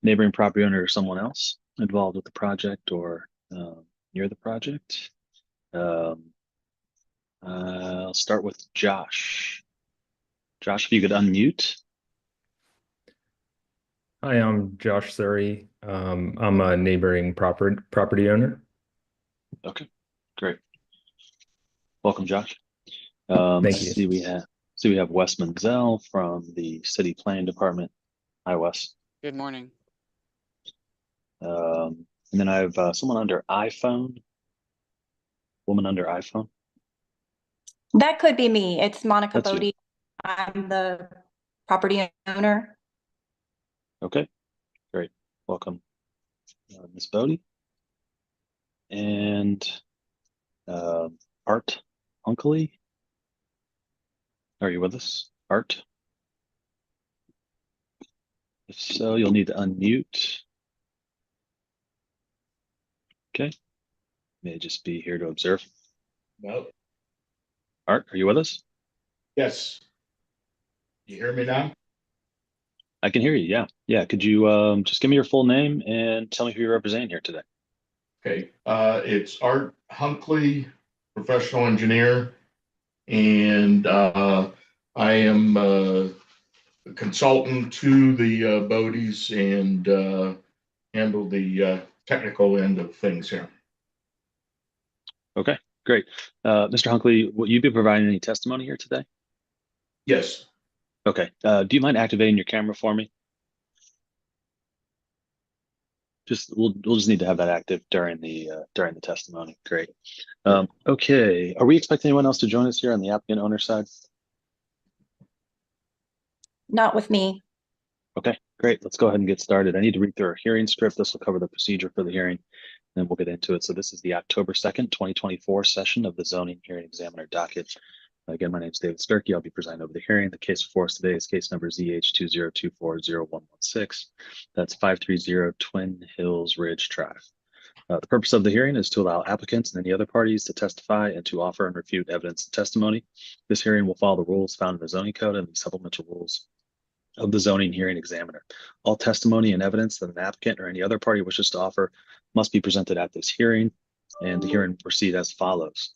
neighboring property owner or someone else involved with the project or near the project? Um, I'll start with Josh. Josh, if you could unmute. Hi, I'm Josh Surrey. I'm a neighboring property owner. Okay, great. Welcome, Josh. I Thank you. see we have Wes Menzel from the City Planning Department. Hi, Wes. Good morning. And then I have someone under iPhone, woman under iPhone. That could be me. It's Monica That's you. Bodie. I'm the property owner. Okay, great. Welcome, Ms. Bodie. And Art Unkley. Are you with us, Art? If so, you'll need to unmute. Okay. May just be here to observe. No. Art, are you with us? Yes. You hear me now? I can hear you. Yeah. Yeah. Could you just give me your full name and tell me who you're representing here today? Okay. It's Art Hunkley, professional engineer, and I am a consultant to the Bodies and handle the technical end of things here. Okay, great. Mr. Hunkley, will you be providing any testimony here today? Yes. Okay. Do you mind activating your camera for me? We'll just need to have that active during the testimony. Great. Okay. Are we expecting anyone else to join us here on the applicant owner side? Not with me. Okay, great. Let's go ahead and get started. I need to read through our hearing script. This will cover the procedure for the hearing, and then we'll get into it. So this is the October 2nd, 2024 session of the zoning hearing examiner docket. Again, my name is David Sturkey. I'll be presiding over the hearing. The case before us today is case number ZH20240116. That's 530 Twin Hills Ridge Drive. The purpose of the hearing is to allow applicants and any other parties to testify and to offer and refute evidence and testimony. This hearing will follow the rules found in the zoning code and the supplemental rules of the zoning hearing examiner. All testimony and evidence that an applicant or any other party wishes to offer must be presented at this hearing, and the hearing will proceed as follows.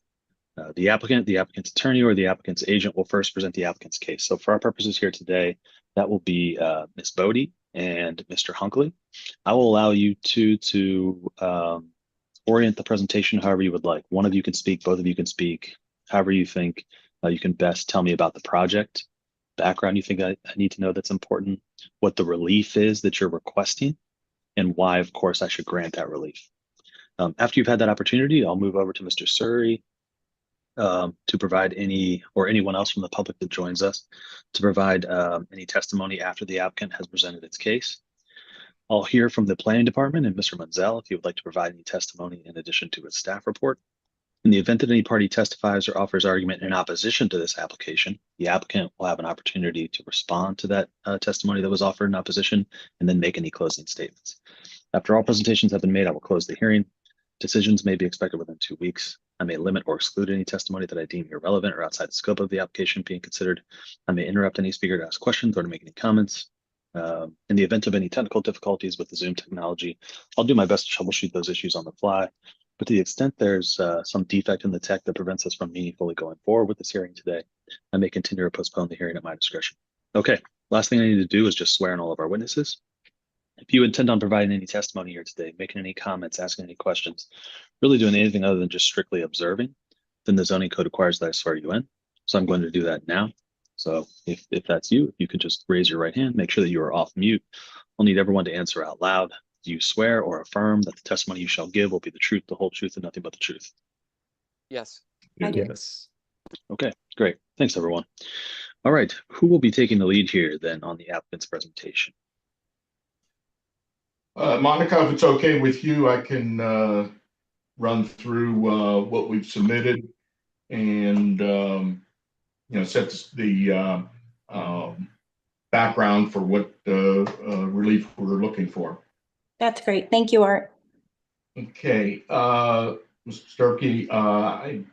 The applicant, the applicant's attorney, or the applicant's agent will first present the applicant's case. So for our purposes here today, that will be Ms. Bodie and Mr. Hunkley. I will allow you to orient the presentation however you would like. One of you can speak, both of you can speak, however you think you can best tell me about the project, background you think I need to know that's important, what the relief is that you're requesting, and why, of course, I should grant that relief. After you've had that opportunity, I'll move over to Mr. Surrey to provide anyone else from the public that joins us to provide any testimony after the applicant has presented its case. I'll hear from the planning department and Mr. Menzel if he would like to provide any testimony in addition to his staff report. In the event that any party testifies or offers argument in opposition to this application, the applicant will have an opportunity to respond to that testimony that was offered in opposition and then make any closing statements. After all presentations have been made, I will close the hearing. Decisions may be expected within 2 weeks. I may limit or exclude any testimony that I deem irrelevant or outside the scope of the application being considered. I may interrupt any speaker to ask questions or to make any comments. In the event of any technical difficulties with the Zoom technology, I'll do my best to troubleshoot those issues on the fly. But to the extent there's some defect in the tech that prevents us from meaningfully going forward with this hearing today, I may continue or postpone the hearing at my discretion. Okay, last thing I need to do is just swear in all of our witnesses. If you intend on providing any testimony here today, making any comments, asking any questions, really doing anything other than just strictly observing, then the zoning code requires that I swear you in. So I'm going to do that now. So if that's you, if you could just raise your right hand, make sure that you are off mute. I'll need everyone to answer out loud. Do you swear or affirm that the testimony you shall give will be the truth, the whole truth, and nothing but the truth? Yes. I do. Yes. Okay, great. Thanks, everyone. All right, who will be taking the lead here then on the applicant's presentation? Monica, if it's okay with you, I can run through what we've submitted and set the background for what relief we're looking for. That's great. Thank you, Art. Okay, Mr. Sturkey, I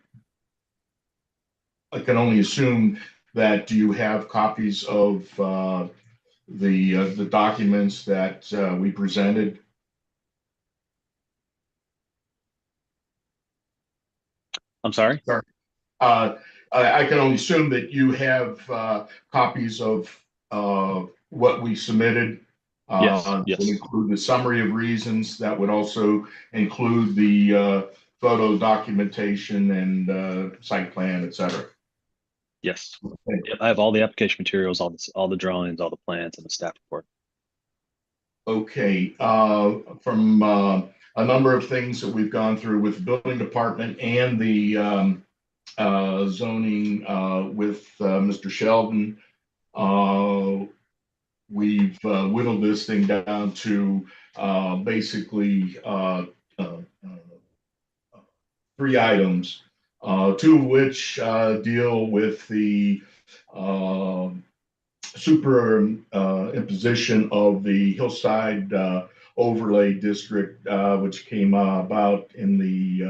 can only assume that you have copies of the the documents that we presented. I'm sorry? I can only assume that you have copies of what we submitted. Yes, That yes. would include the summary of reasons. That would also include the photo documentation and site plan, et cetera. Yes. Okay. Yep, I have all the application materials, all the drawings, all the plans, and the staff report. Okay, from a number of things that we've gone through with the building department and the zoning with Mr. Sheldon, we've whittled this thing down to basically 3 items, 2 of which deal with the super imposition of the hillside overlay district, which came about in the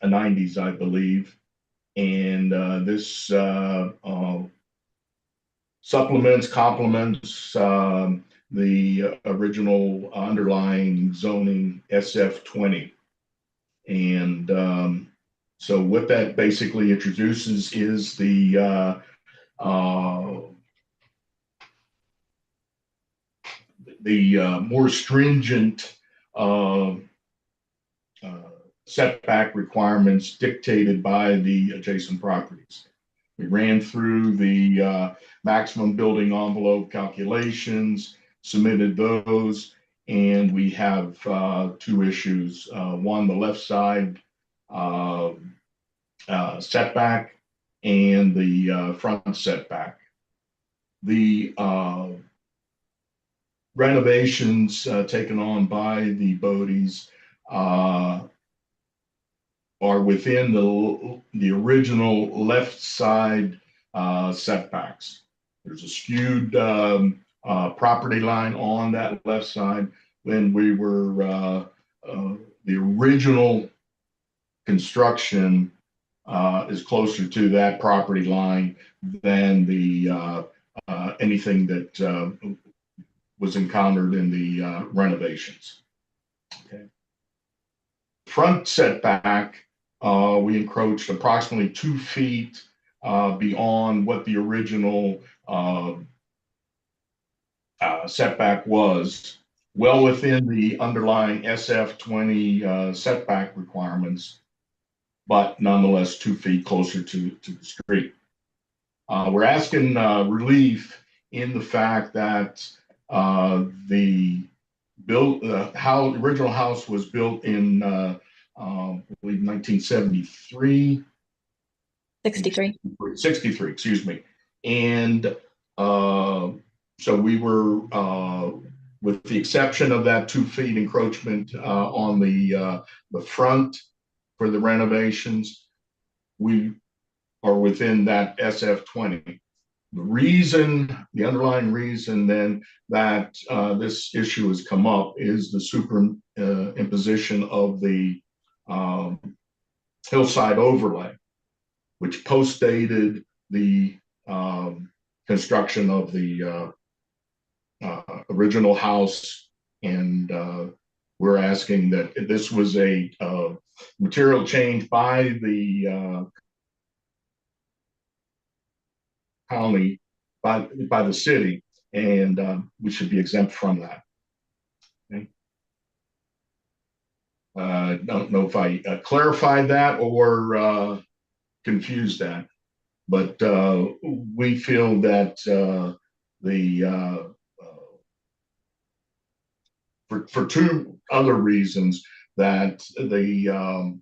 90s, I believe. And this supplements, complements the original underlying zoning SF20. And so what that basically introduces is the more stringent setback requirements dictated by the adjacent properties. We ran through the maximum building envelope calculations, submitted those, and we have 2 issues. One, the left side setback, and the front setback. The renovations taken on by the Bodies are within the original left side setbacks. There's a skewed property line on that left side. When we were the original construction is closer to that property line than the anything that was encountered in the renovations. Okay. Front setback, we encroached approximately 2 feet beyond what the original setback was, well within the underlying SF20 setback requirements, but nonetheless 2 feet closer to the street. We're asking relief in the fact that the original house was built in I believe 1973. 63, excuse me. And so we were, with the exception of that 2 feet encroachment on the front for the renovations, we are within that SF20. The underlying reason then that this issue has come up is the super imposition of the hillside overlay, which postdated the construction of the original house. And we're asking that this was a material change by the county, by the city, and we should be exempt from that. Okay. Don't know if I clarified that or confused that, but we feel that for 2 other reasons that the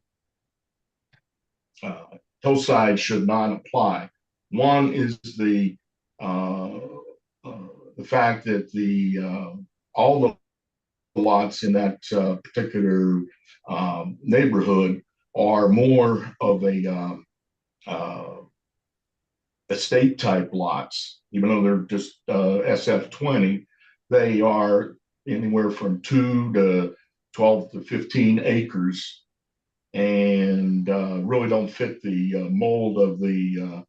hillside should not apply. One is the fact that all the lots in that particular neighborhood are more of a estate type lots. Even though they're just SF20, they are anywhere from 2 to 12 to 15 acres, and really don't fit the mold of the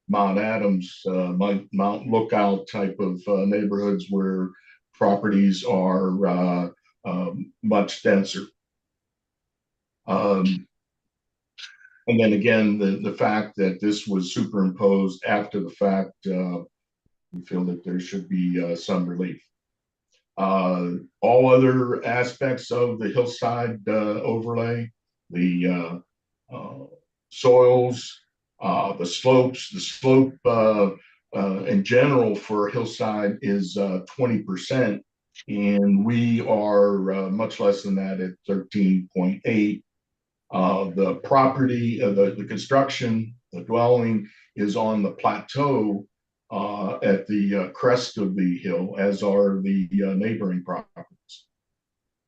Mount Adams, Mount Lookout type of neighborhoods where properties are much denser. And then again, the fact that this was superimposed after the fact, we feel that there should be some relief. All other aspects of the hillside overlay, the soils, the slopes, the slope in general for hillside is 20%, and we are much less than that at 13.8. The property, the construction, the dwelling is on the plateau at the crest of the hill, as are the neighboring properties.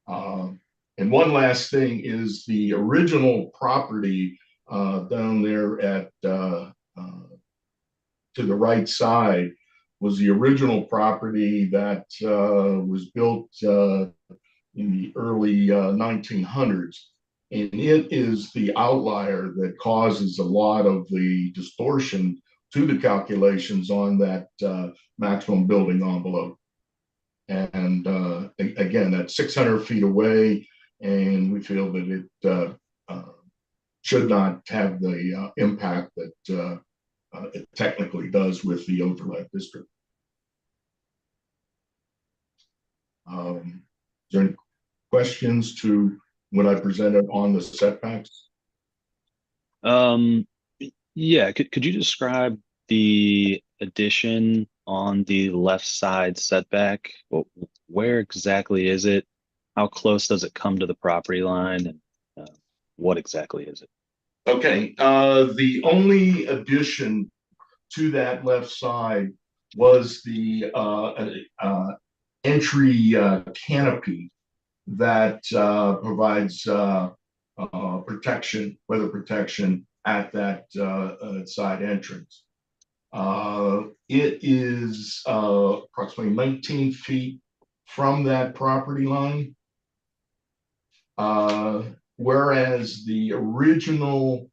And one last thing is the original property down there at to the right side was the original property that was built in the early 1900s. And it is the outlier that causes a lot of the distortion to the calculations on that maximum building envelope. And again, that's 600 feet away, and we feel that it should not have the impact that it technically does with the overlay district. Is there any questions to what I presented on the setbacks? Yeah, could you describe the addition on the left side setback? Where exactly is it? How close does it come to the property line? And what exactly is it? Okay, the only addition to that left side was the entry canopy that provides protection, weather protection at that side entrance. It is approximately 19 feet from that property line, whereas the original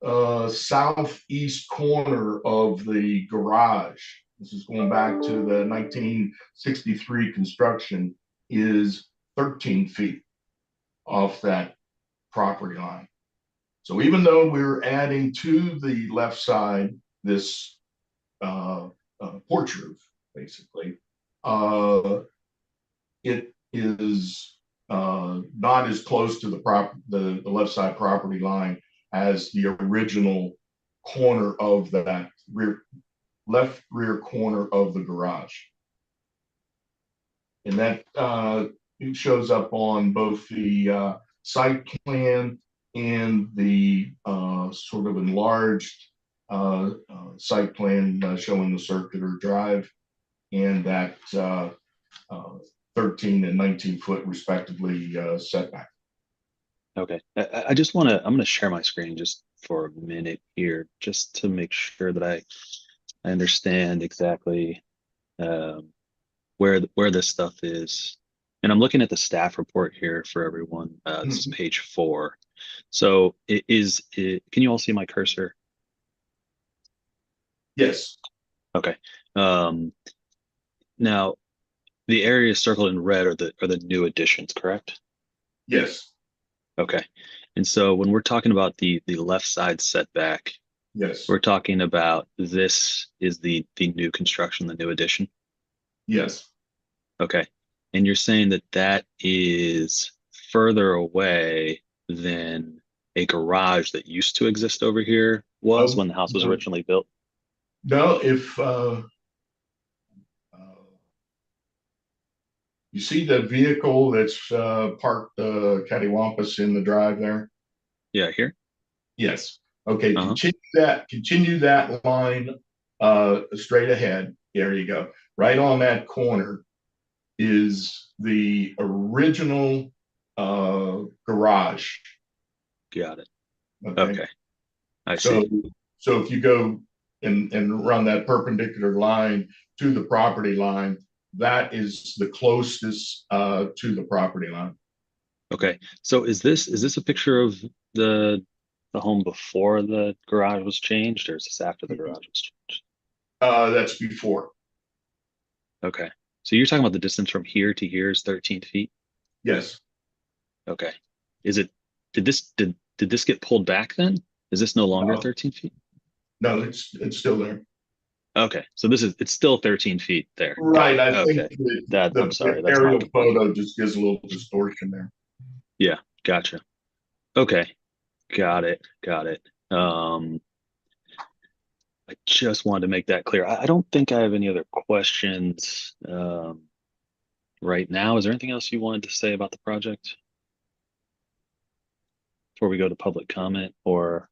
southeast corner of the garage, this is going back to the 1963 construction, is 13 feet off that property line. So even though we're adding to the left side this porch roof, basically, it is not as close to the left side property line as the original corner of that left rear corner of the garage. And that it shows up on both the site plan and the sort of enlarged site plan showing the circular drive and that 13 and 19 foot respectively setback. Okay, I just want to, I'm going to share my screen just for a minute here, just to make sure that I understand exactly where this stuff is. And I'm looking at the staff report here for everyone. This is page 4. So can you all see my cursor? Yes. Okay. Now the areas circled in red are the new additions, correct? Yes. Okay. And so when we're talking about the left side setback, yes, we're talking about this is the new construction, the new addition. Yes. Okay. And you're saying that is further away than a garage that used to exist over here was when the house was originally built? No, if you see the vehicle that's parked cattywampus in the drive there? Yeah, here? Yes. Okay, continue that line straight ahead. There you go. Right on that corner is the original garage. Got it. Okay. I so, see. So if you go and run that perpendicular line to the property line, that is the closest to the property line. Okay. So is this a picture of the the home before the garage was changed, or is this after the garage was changed? That's before. Okay. So you're talking about the distance from here to here is 13 feet? Yes. Okay. Is it, did this get pulled back then? Is this no longer No. 13 feet? No, it's still there. Okay. So it's still 13 feet there. Right. Got it. I Okay. think I'm sorry. the That's my aerial confusion. photo just gives a little distortion there. Yeah. Gotcha. Okay. Got it. Got it. I just wanted to make that clear. I don't think I have any other questions right now. Is there anything else you wanted to say about the project before we go to public comment or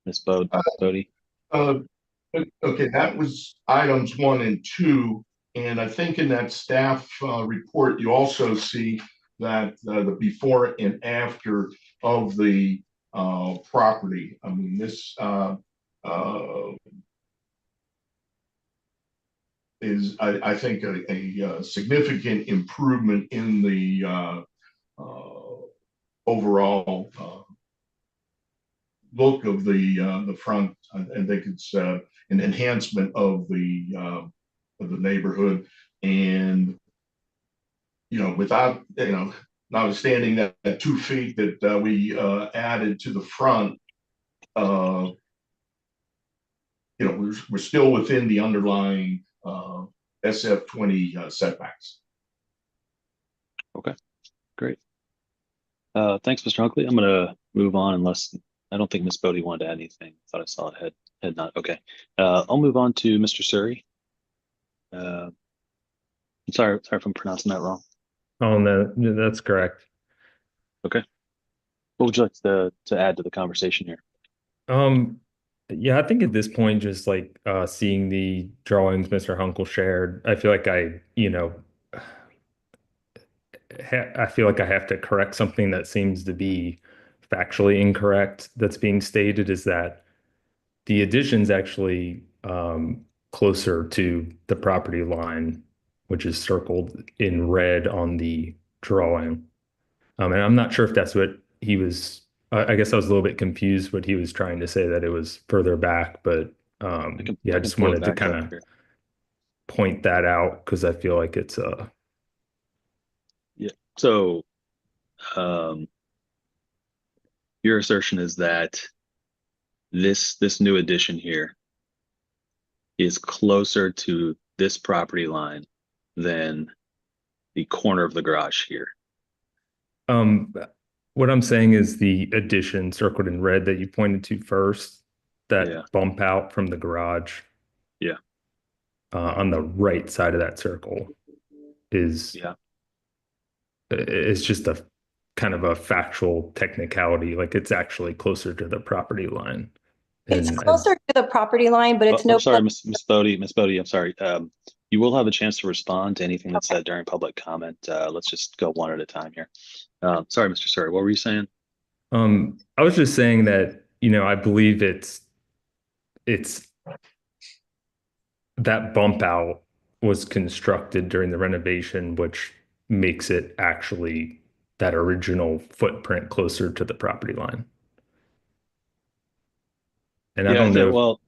Ms. Bodie? Uh, okay, that was items 1 and 2. And I think in that staff report, you also see that the before and after of the property. I mean, this is, I think, a significant improvement in the overall look of the front. I think it's an enhancement of the neighborhood, and without notwithstanding that 2 feet that we added to the front, we're still within the underlying SF20 setbacks. Okay, great. Thanks, Mr. Hunkley. I'm gonna move on unless I don't think Ms. Bodie wanted to add anything. Thought I saw it had not. Okay. I'll move on to Mr. Suri. I'm sorry if I'm pronouncing that wrong. Oh, no, that's correct. Okay. What would you like to add to the conversation here? Yeah, I think at this point, just like seeing the drawings Mr. Hunkel shared, I feel like I feel like I have to correct something that seems to be factually incorrect that's being stated, is that the addition's actually closer to the property line, which is circled in red on the drawing. And I'm not sure if that's what he was, I guess I was a little bit confused what he was trying to say, that it was further back, but yeah, I can just pull it wanted to back kind up of here. point that out because I feel like it's Yeah. So your assertion is that this new addition here is closer to this property line than the corner of the garage here. what I'm saying is the addition circled in red that you pointed to first, that Yeah. bump out from the garage. Yeah. On the right side of that circle is Yeah. it's just a kind of a factual technicality. Like it's actually closer to the property line. It's And closer to the property line, but it's I'm no. sorry, Ms. Bodie. Ms. Bodie, I'm sorry. You will have a chance to respond to anything that's said during public comment. Let's just go one at a time here. Sorry, Mr. Suri, what were you saying? I was just saying that, I believe it's that bump out was constructed during the renovation, which makes it actually that original footprint closer to the property line. And I don't know. Well,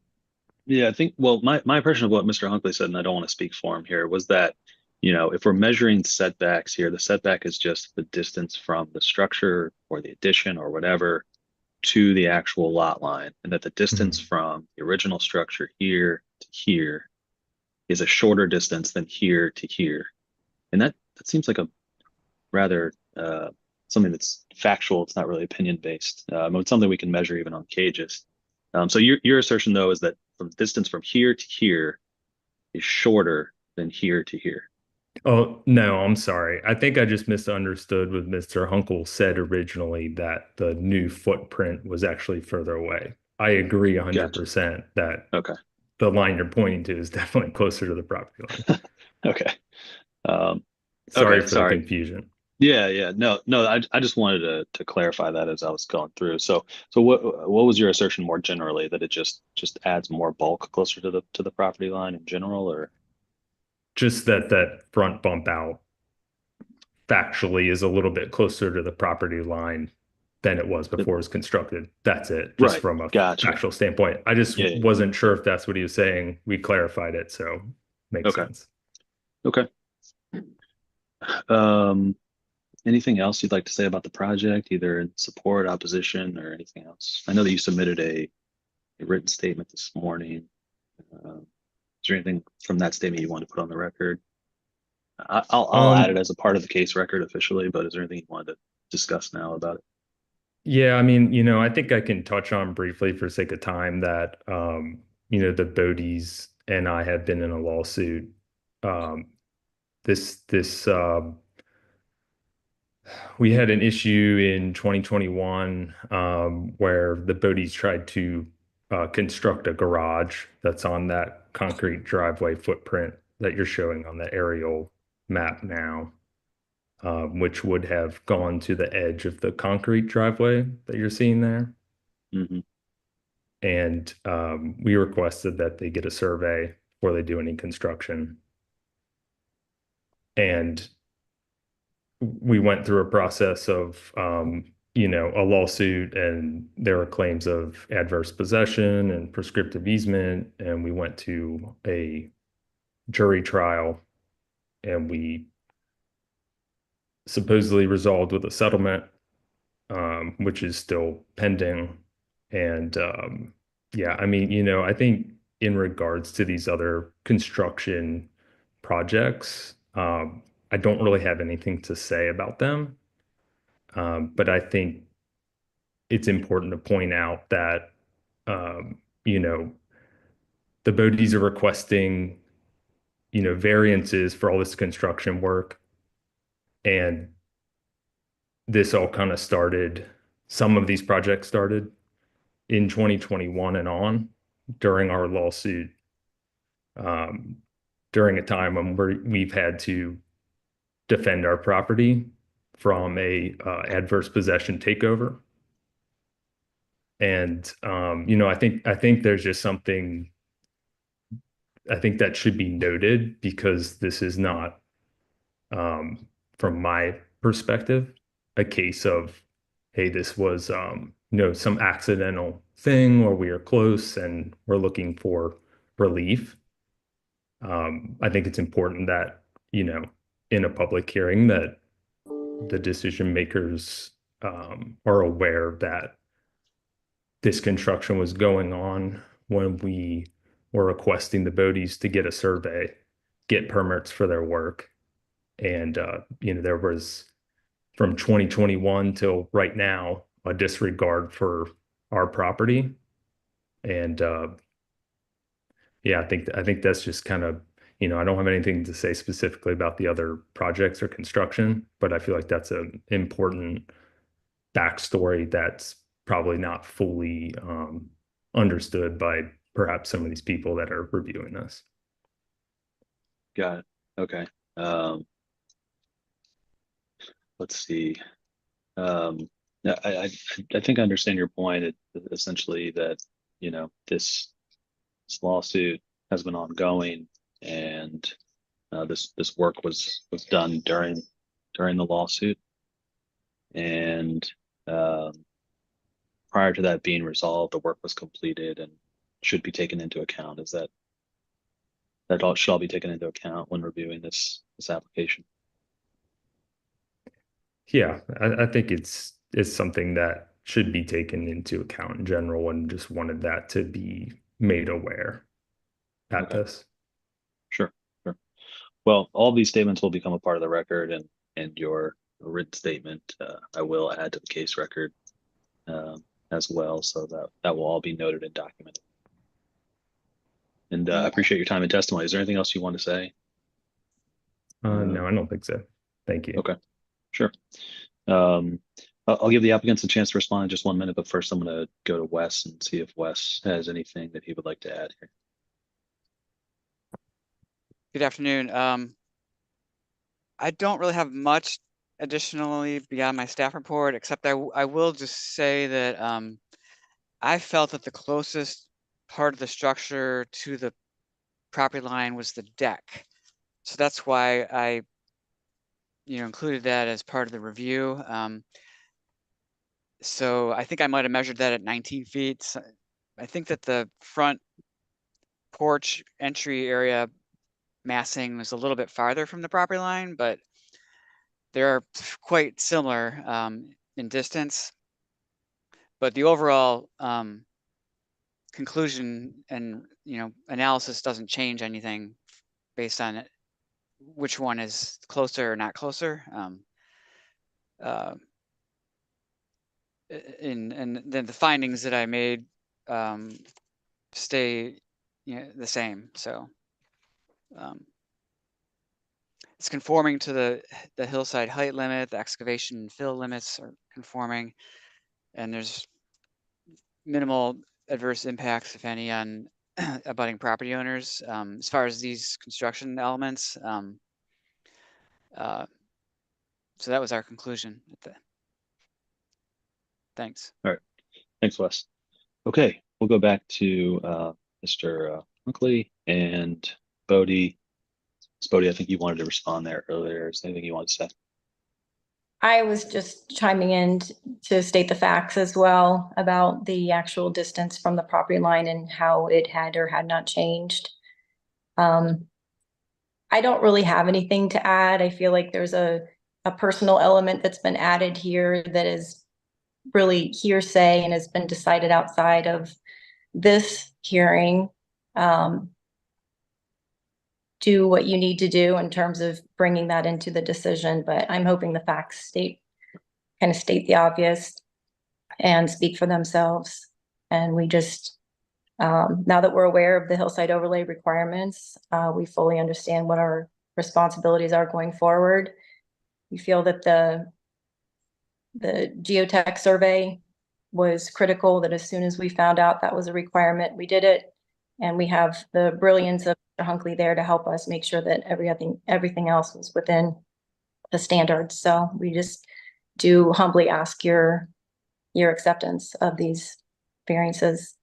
yeah, I think, well, my impression of what Mr. Hunkley said, and I don't want to speak for him here, was that, if we're measuring setbacks here, the setback is just the distance from the structure or the addition or whatever to the actual lot line, and that the distance from the original structure here to here is a shorter distance than here to here. And that seems like a rather something that's factual. It's not really opinion based. It's something we can measure even on cages. So your assertion though is that from distance from here to here is shorter than here to here. Oh, no, I'm sorry. I think I just misunderstood what Mr. Hunkel said originally, that the new footprint was actually further away. I agree 100% that Okay. the line you're pointing to is definitely closer to the property line. Okay. Sorry Okay, for sorry. the confusion. Yeah. No. I just wanted to clarify that as I was going through. So what was your assertion more generally, that it just adds more bulk closer to the property line in general, or? Just that front bump out factually is a little bit closer to the property line than it was before it was constructed. That's it, just Right. from a Gotcha. factual standpoint. I just Yeah, yeah. wasn't sure if that's what he was saying. We clarified it, so makes Okay. sense. Okay. Anything else you'd like to say about the project, either in support, opposition, or anything else? I know that you submitted a written statement this morning. Is there anything from that statement you want to put on the record? I'll add it as a part of the case record officially, but is there anything you wanted to discuss now about it? Yeah, I mean, I think I can touch on briefly for sake of time that, the Bodies and I have been in a lawsuit. This we had an issue in 2021 where the Bodies tried to construct a garage that's on that concrete driveway footprint that you're showing on the aerial map now, which would have gone to the edge of the concrete driveway that you're seeing there. Mm-hmm. And we requested that they get a survey before they do any construction. And we went through a process of, a lawsuit, and there were claims of adverse possession and prescriptive easement. And we went to a jury trial, and we supposedly resolved with a settlement, which is still pending. And yeah, I mean, I think in regards to these other construction projects, I don't really have anything to say about them. But I think it's important to point out that, um, you know, the Bodies are requesting, variances for all this construction work. And this all kind of started, some of these projects started in 2021 and on during our lawsuit, during a time when we've had to defend our property from a adverse possession takeover. And I think there's just something I think that should be noted, because this is not, from my perspective, a case of, hey, this was some accidental thing, or we are close and we're looking for relief. I think it's important that, in a public hearing, that the decision makers are aware that this construction was going on when we were requesting the Bodies to get a survey, get permits for their work. And, there was, from 2021 till right now, a disregard for our property. And yeah, I think that's just kind of, I don't have anything to say specifically about the other projects or construction, but I feel like that's an important backstory that's probably not fully understood by perhaps some of these people that are reviewing this. Got it. Okay. Let's see. Yeah, I think I understand your point. Essentially that, this lawsuit has been ongoing, and this work was done during the lawsuit, and prior to that being resolved, the work was completed and should be taken into account. Is that all should all be taken into account when reviewing this application? Yeah, I think it's something that should be taken into account in general, and just wanted that to be made aware at Okay. this. Sure. Well, all these statements will become a part of the record, and your written statement I will add to the case record as well, so that will all be noted and documented. And I appreciate your time and testimony. Is there anything else you want to say? No, I don't think so. Thank you. Okay, sure. I'll give the applicants a chance to respond in just 1 minute, but first I'm going to go to Wes and see if Wes has anything that he would like to add here. Good afternoon. I don't really have much additionally beyond my staff report, except I will just say that I felt that the closest part of the structure to the property line was the deck. So that's why I, included that as part of the review. So I think I might have measured that at 19 feet. So I think that the front porch entry area massing was a little bit farther from the property line, but they're quite similar in distance. But the overall conclusion and analysis doesn't change anything based on it, which one is closer or not closer. And then the findings that I made stay the same. So it's conforming to the hillside height limit, the excavation and fill limits are conforming, and there's minimal adverse impacts, if any, on abutting property owners as far as these construction elements. So that was our conclusion. Thanks. All right. Thanks, Wes. Okay, we'll go back to Mr. Hunkley and Bodie. Bodie, I think you wanted to respond there earlier. Is there anything you want to say? I was just chiming in to state the facts as well about the actual distance from the property line and how it had or had not changed. I don't really have anything to add. I feel like there's a personal element that's been added here that is really hearsay and has been decided outside of this hearing. Do what you need to do in terms of bringing that into the decision, but I'm hoping the facts state the obvious and speak for themselves. And we just, now that we're aware of the hillside overlay requirements, we fully understand what our responsibilities are going forward. We feel that the geotech survey was critical, that as soon as we found out that was a requirement, we did it. And we have the brilliance of Mr. Hunkley there to help us make sure that everything else was within the standards. So we just do humbly ask your acceptance of these variances.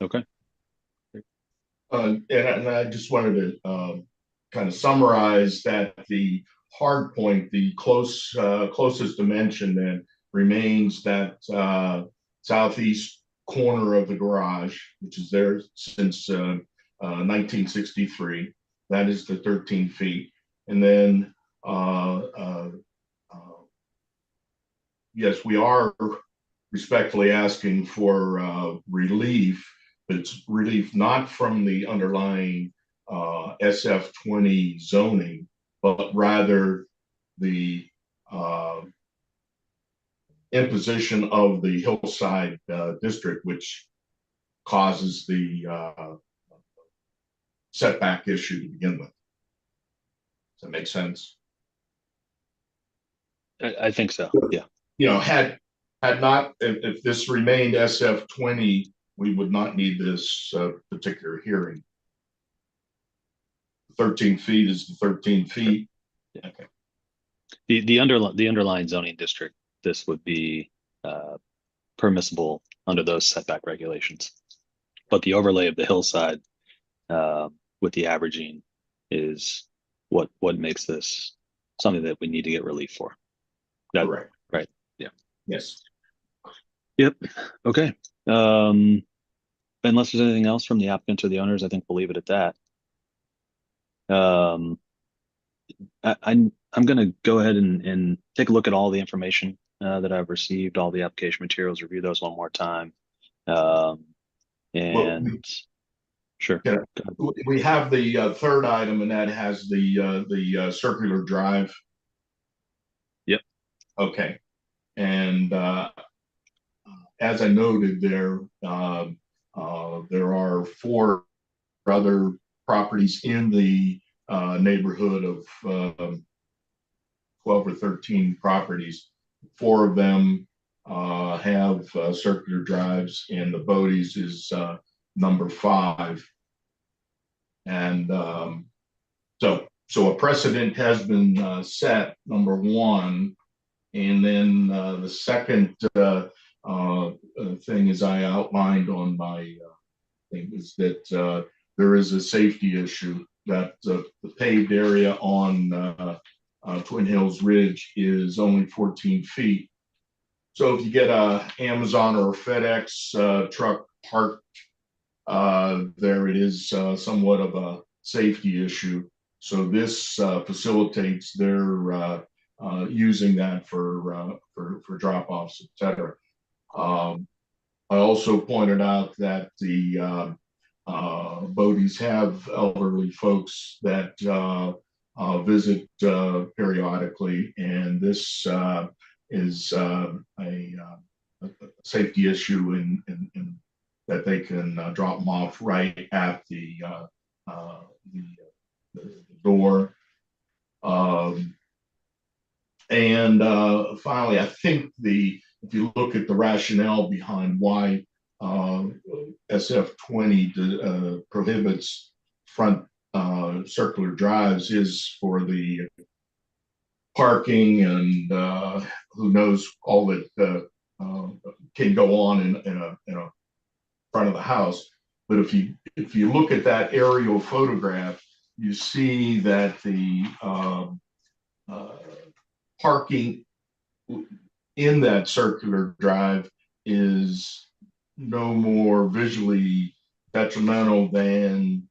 Okay. And I just wanted to kind of summarize that the hard point, the closest dimension then remains that southeast corner of the garage, which is there since 1963. That is the 13 feet. And then, yes, we are respectfully asking for relief, but it's relief not from the underlying SF20 zoning, but rather the imposition of the hillside district, which causes the setback issue to begin with. Does that make sense? I think so. Yeah. Had not, if this remained SF20, we would not need this particular hearing. 13 feet is the 13 feet. Yeah. Okay. The underlying zoning district, this would be permissible under those setback regulations, but the overlay of the hillside with the averaging is what makes this something that we need to get relief for. Correct. Right. Yeah. Yes. Yep. Okay. Unless there's anything else from the applicants or the owners, I think we'll leave it at that. I'm going to go ahead and take a look at all the information that I've received, all the application materials, review those one more time. Sure. Yeah, we have the third item, and that has the circular drive. Yep. Okay. And as I noted there, there are 4 other properties in the neighborhood of 12 or 13 properties. 4 of them have circular drives, and the Bodie's is number 5. And so a precedent has been set, number 1. And then the second thing, as I outlined on my thing, is that there is a safety issue, that the paved area on Twin Hills Ridge is only 14 feet. So if you get a Amazon or a FedEx truck parked there, it is somewhat of a safety issue. So this facilitates their using that for drop-offs, etc. I also pointed out that the Bodies have elderly folks that visit periodically, and this is a safety issue in that they can drop them off right at the door. And finally, I think if you look at the rationale behind why SF20 prohibits front circular drives is for the parking and who knows all that can go on in a front of the house. But if you look at that aerial photograph, you see that the parking in that circular drive is no more visually detrimental than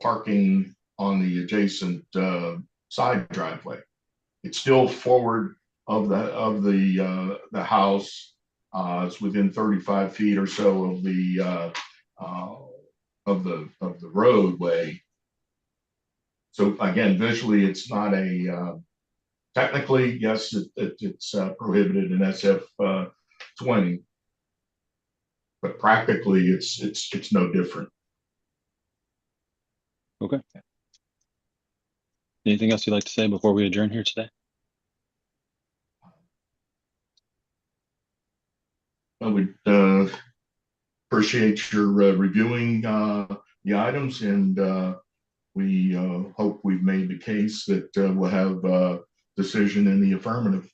parking on the adjacent side driveway. It's still forward of the house. It's within 35 feet or so of the roadway. So again, visually, it's not a technically, yes, it's prohibited in SF20, but practically, it's no different. Okay. Anything else you'd like to say before we adjourn here today? I would appreciate your reviewing the items, and we hope we've made the case that we'll have a decision in the affirmative.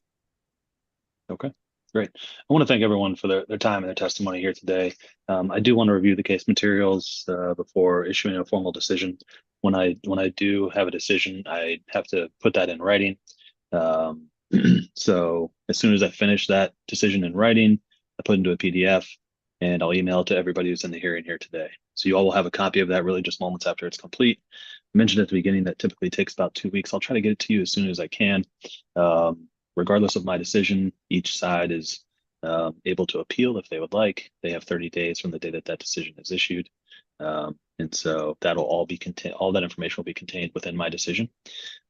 Okay, great. I want to thank everyone for their time and their testimony here today. I do want to review the case materials before issuing a formal decision. When I do have a decision, I have to put that in writing. So as soon as I finish that decision in writing, I put it into a PDF and I'll email it to everybody who's in the hearing here today. So you all will have a copy of that really just moments after it's complete. I mentioned at the beginning that typically takes about 2 weeks. I'll try to get it to you as soon as I can. Regardless of my decision, each side is able to appeal if they would like. They have 30 days from the day that decision is issued. And so that'll all be contained, all that information will be contained within my decision.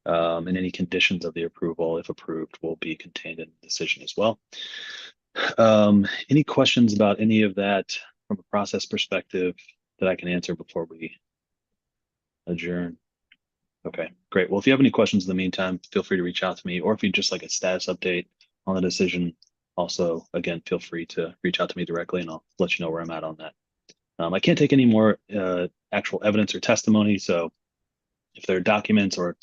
And any conditions of the approval, if approved, will be contained in the decision as well. Any questions about any of that from a process perspective that I can answer before we adjourn? Okay, great. Well, if you have any questions in the meantime, feel free to reach out to me, or if you'd just like a status update on the decision, also, again, feel free to reach out to me directly and I'll let you know where I'm at on that. I can't take any more actual evidence or testimony. So if there are documents or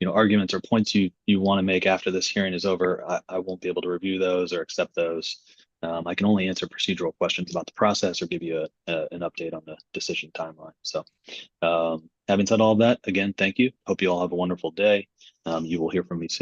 arguments or points you want to make after this hearing is over, I won't be able to review those or accept those. I can only answer procedural questions about the process or give you an update on the decision timeline. So having said all of that, again, thank you. Hope you all have a wonderful day. You will hear from me soon.